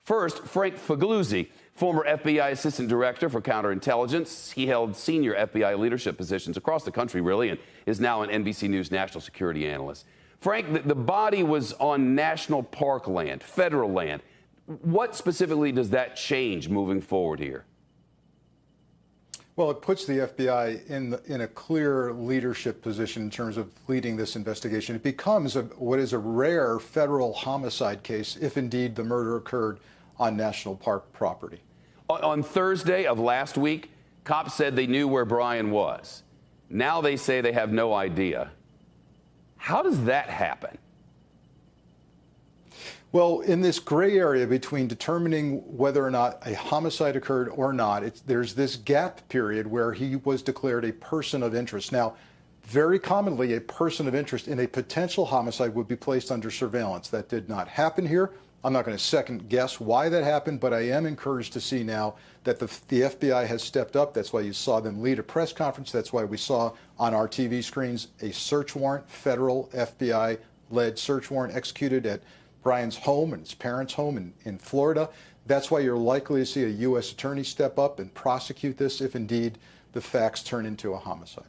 First, Frank Figliuzzi, former FBI Assistant Director for Counterintelligence. He held senior FBI leadership positions across the country, really, and is now an NBC News national security analyst. Frank, the body was on national park land, federal land. What specifically does that change moving forward here? Well, it puts the FBI in a clear leadership position in terms of leading this investigation. It becomes what is a rare federal homicide case if indeed the murder occurred on national park property. On Thursday of last week, cops said they knew where Brian was. Now they say they have no idea. How does that happen? Well, in this gray area between determining whether or not a homicide occurred or not, there's this gap period where he was declared a person of interest. Now, very commonly, a person of interest in a potential homicide would be placed under surveillance. That did not happen here. I'm not going to second guess why that happened, but I am encouraged to see now that the FBI has stepped up. That's why you saw them lead a press conference. That's why we saw on our TV screens a search warrant, federal FBI-led search warrant executed at Brian's home and his parents' home in Florida. That's why you're likely to see a U.S. attorney step up and prosecute this if indeed the facts turn into a homicide.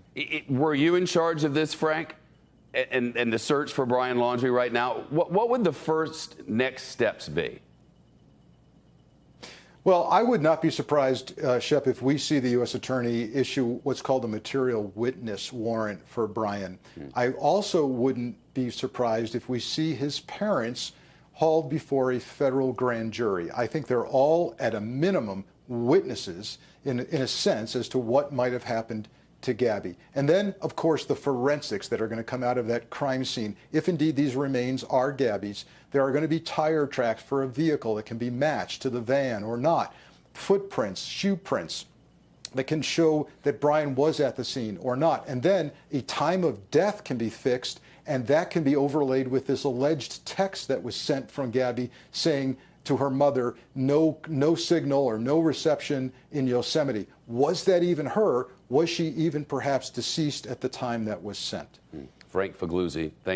Were you in charge of this, Frank, and the search for Brian Laundrie right now? What would the first next steps be? Well, I would not be surprised, Shep, if we see the U.S. attorney issue what's called a material witness warrant for Brian. I also wouldn't be surprised if we see his parents hauled before a federal grand jury. I think they're all, at a minimum, witnesses in a sense as to what might have happened to Gabby. And then, of course, the forensics that are going to come out of that crime scene. If indeed these remains are Gabby's, there are going to be tire tracks for a vehicle that can be matched to the van or not, footprints, shoe prints that can show that Brian was at the scene or not. And then a time of death can be fixed, and that can be overlaid with this alleged text that was sent from Gabby saying to her mother, no signal or no reception in Yosemite. Was that even her? Was she even perhaps deceased at the time that was sent? Frank Figliuzzi, thank you.